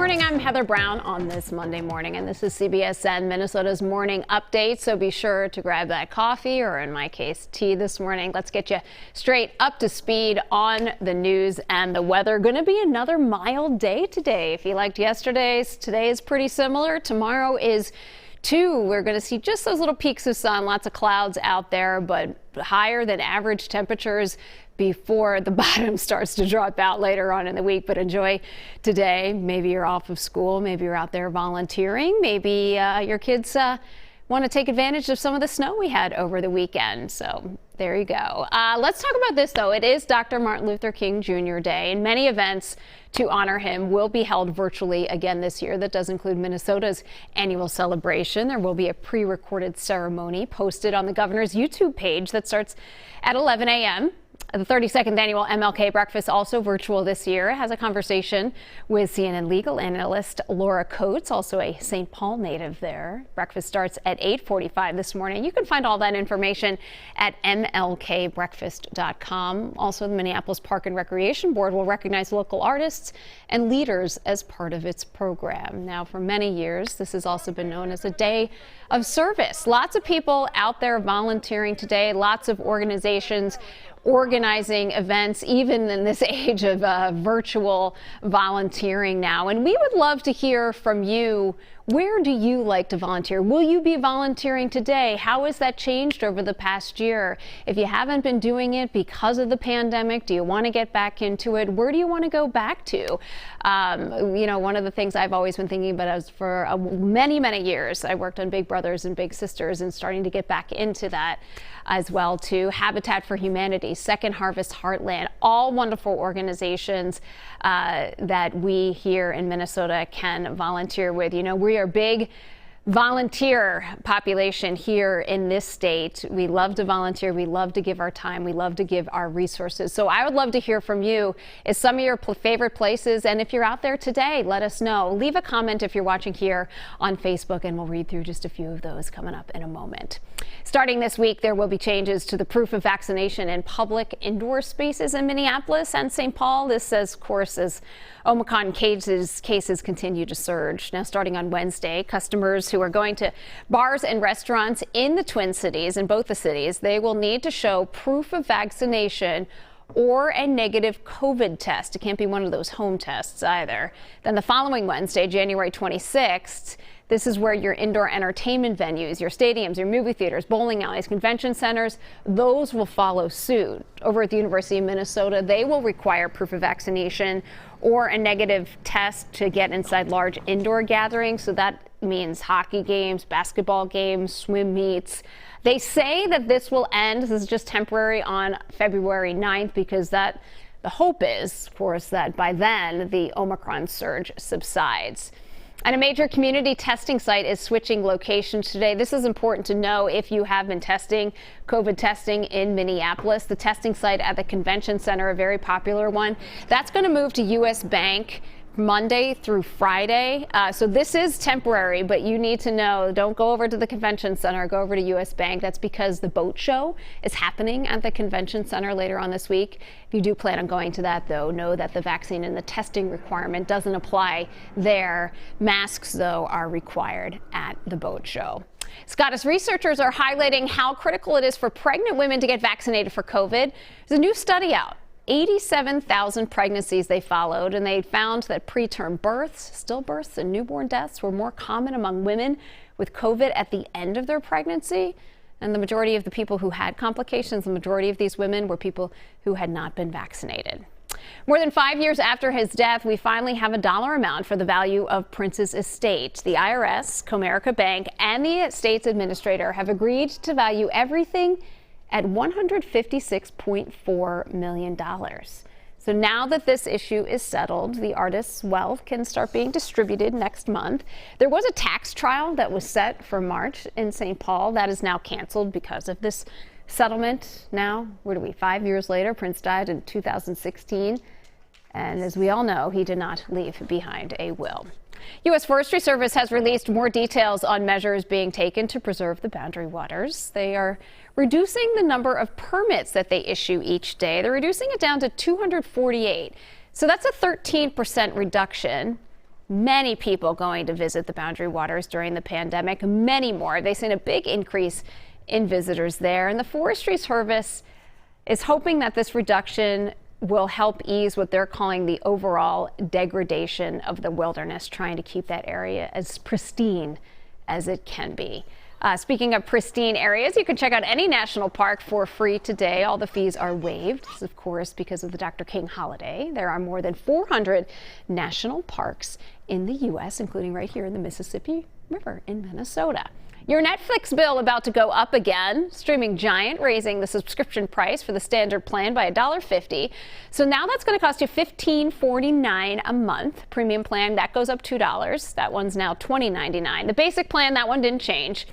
morning, I'm Heather Brown on this Monday morning, and this is CBSN Minnesota's morning update. So be sure to grab that coffee, or in my case, tea this morning. Let's get you straight up to speed on the news and the weather. Going to be another mild day today. If you liked yesterday's, today is pretty similar. Tomorrow is too. We're going to see just those little peaks of sun, lots of clouds out there, but higher than average temperatures before the bottom starts to drop out later on in the week. But enjoy today. Maybe you're off of school. Maybe you're out there volunteering. Maybe your kids want to take advantage of some of the snow we had over the weekend. So there you go. Let's talk about this, though. It is Dr. Martin Luther King Jr. Day, and many events to honor him will be held virtually again this year. That does include Minnesota's annual celebration. There will be a pre-recorded ceremony posted on the governor's YouTube page that starts at 11 a.m. The 32nd annual MLK breakfast, also virtual this year, has a conversation with CNN legal analyst Laura Coates, also a St. Paul native there. Breakfast starts at 8:45 this morning. You can find all that information at mlkbreakfast.com. Also, the Minneapolis Park and Recreation Board will recognize local artists and leaders as part of its program. Now, for many years, this has also been known as a day of service. Lots of people out there volunteering today, lots of organizations organizing events, even in this age of virtual volunteering now. And we would love to hear from you. Where do you like to volunteer? Will you be volunteering today? How has that changed over the past year? If you haven't been doing it because of the pandemic, do you want to get back into it? Where do you want to go back to? You know, one of the things I've always been thinking about is for many, many years, I worked on Big Brothers and Big Sisters, and starting to get back into that as well too. Habitat for Humanity, Second Harvest Heartland, all wonderful organizations that we here in Minnesota can volunteer with. You know, we are big volunteer population here in this state. We love to volunteer. We love to give our time. We love to give our resources. So I would love to hear from you. Is some of your favorite places? And if you're out there today, let us know. Leave a comment if you're watching here on Facebook, and we'll read through just a few of those coming up in a moment. Starting this week, there will be changes to the proof of vaccination in public indoor spaces in Minneapolis and St. Paul. This, of course, as Omicron cases continue to surge. Now, starting on Wednesday, customers who are going to bars and restaurants in the Twin Cities, in both the cities, they will need to show proof of vaccination or a negative COVID test. It can't be one of those home tests either. Then the following Wednesday, January 26th, this is where your indoor entertainment venues, your stadiums, your movie theaters, bowling alleys, convention centers, those will follow suit. Over at the University of Minnesota, they will require proof of vaccination or a negative test to get inside large indoor gatherings. So that means hockey games, basketball games, swim meets. They say that this will end, this is just temporary, on February 9th, because the hope is, of course, that by then the Omicron surge subsides. And a major community testing site is switching locations today. This is important to know if you have been testing, COVID testing in Minneapolis. The testing site at the Convention Center, a very popular one, that's going to move to U.S. Bank Monday through Friday. So this is temporary, but you need to know, don't go over to the Convention Center, go over to U.S. Bank. That's because the boat show is happening at the Convention Center later on this week. If you do plan on going to that, though, know that the vaccine and the testing requirement doesn't apply there. Masks, though, are required at the boat show. Scottish researchers are highlighting how critical it is for pregnant women to get vaccinated for COVID. There's a new study out. 87,000 pregnancies they followed, and they found that preterm births, stillbirths, and newborn deaths were more common among women with COVID at the end of their pregnancy. And the majority of the people who had complications, the majority of these women were people who had not been vaccinated. More than 5 years after his death, we finally have a dollar amount for the value of Prince's estate. The IRS, Comerica Bank, and the estate's administrator have agreed to value everything at $156.4 million. So now that this issue is settled, the artist's wealth can start being distributed next month. There was a tax trial that was set for March in St. Paul. That is now canceled because of this settlement. Now, 5 years later? Prince died in 2016. And as we all know, he did not leave behind a will. U.S. Forestry Service has released more details on measures being taken to preserve the Boundary Waters. They are reducing the number of permits that they issue each day. They're reducing it down to 248. So that's a 13% reduction. Many people going to visit the Boundary Waters during the pandemic, many more. They've seen a big increase in visitors there, and the Forestry Service is hoping that this reduction will help ease what they're calling the overall degradation of the wilderness, trying to keep that area as pristine as it can be. Speaking of pristine areas, you can check out any national park for free today. All the fees are waived, of course, because of the Dr. King holiday. There are more than 400 national parks in the U.S., including right here in the Mississippi River in Minnesota. Your Netflix bill about to go up again. Streaming giant raising the subscription price for the standard plan by $1.50. So now that's going to cost you $15.49 a month. Premium plan, that goes up $2. That one's now $20.99. The basic plan, that one didn't change.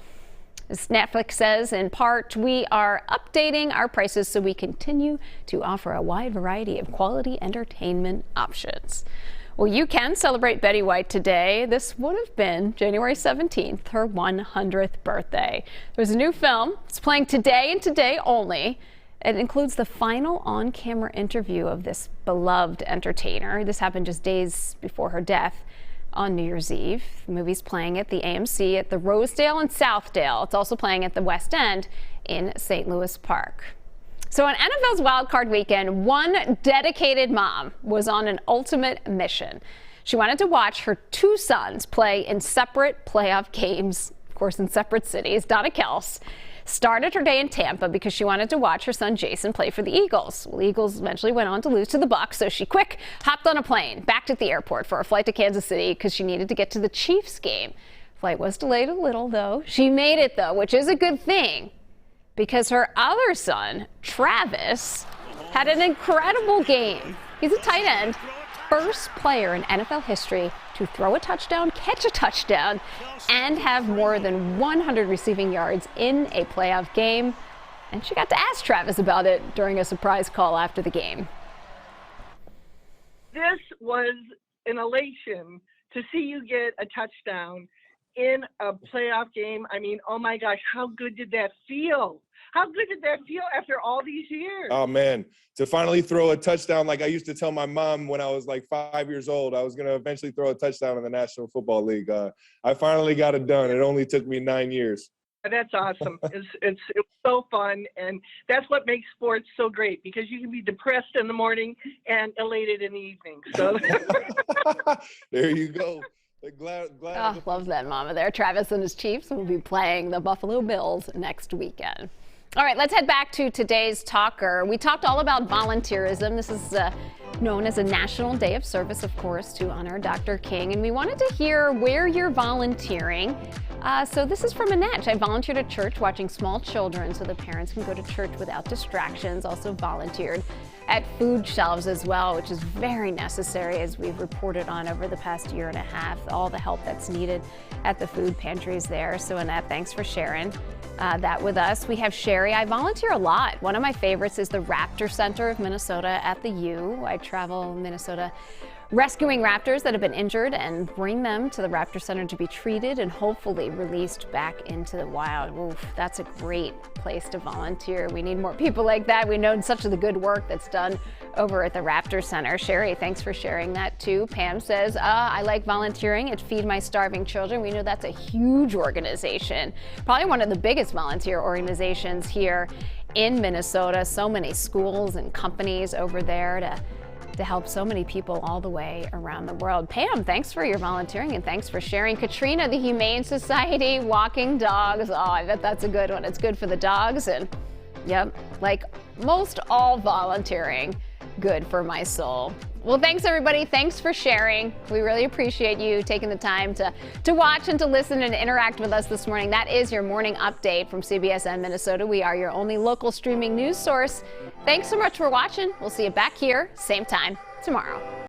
As Netflix says, in part, we are updating our prices so we continue to offer a wide variety of quality entertainment options. Well, you can celebrate Betty White today. This would have been January 17th, her 100th birthday. There's a new film. It's playing today and today only. It includes the final on-camera interview of this beloved entertainer. This happened just days before her death on New Year's Eve. The movie's playing at the AMC at the Rosedale and Southdale. It's also playing at the West End in St. Louis Park. So on NFL's Wild Card Weekend, one dedicated mom was on an ultimate mission. She wanted to watch her two sons play in separate playoff games, of course, in separate cities. Donna Kels started her day in Tampa because she wanted to watch her son Jason play for the Eagles. Well, the Eagles eventually went on to lose to the Bucs, so she hopped on a plane back to the airport for a flight to Kansas City because she needed to get to the Chiefs game. Flight was delayed a little, though. She made it, though, which is a good thing, because her other son, Travis, had an incredible game. He's a tight end, first player in NFL history to throw a touchdown, catch a touchdown, and have more than 100 receiving yards in a playoff game. And she got to ask Travis about it during a surprise call after the game. This was an elation to see you get a touchdown in a playoff game. I mean, oh my gosh, how good did that feel? How good did that feel after all these years? Oh, man, to finally throw a touchdown. Like I used to tell my mom when I was like 5 years old, I was going to eventually throw a touchdown in the National Football League. I finally got it done. It only took me 9 years. That's awesome. It was so fun. And that's what makes sports so great, because you can be depressed in the morning and elated in the evening. So there you go. Glad oh, love that mama there. Travis and his Chiefs will be playing the Buffalo Bills next weekend. All right, let's head back to today's talker. We talked all about volunteerism. This is known as a National Day of Service, of course, to honor Dr. King. And we wanted to hear where you're volunteering. So this is from Annette. I volunteered at church watching small children so the parents can go to church without distractions. Also volunteered at food shelves as well, which is very necessary, as we've reported on over the past year and a half, all the help that's needed at the food pantries there. So Annette, thanks for sharing that with us. We have Sherry. I volunteer a lot. One of my favorites is the Raptor Center of Minnesota at the U. I travel Minnesota rescuing raptors that have been injured and bring them to the Raptor Center to be treated and hopefully released back into the wild. Oof, that's a great place to volunteer. We need more people like that. We know such of the good work that's done over at the Raptor Center. Sherry, thanks for sharing that too. Pam says, I like volunteering at Feed My Starving Children. We know that's a huge organization, probably one of the biggest volunteer organizations here in Minnesota. So many schools and companies over there to help so many people all the way around the world. Pam, thanks for your volunteering and thanks for sharing. Katrina, the Humane Society, walking dogs. Oh, I bet that's a good one. It's good for the dogs, and yep, like most all volunteering, good for my soul. Well, thanks everybody. Thanks for sharing. We really appreciate you taking the time to watch and to listen and interact with us this morning. That is your morning update from CBSN Minnesota. We are your only local streaming news source. Thanks so much for watching. We'll see you back here, same time tomorrow.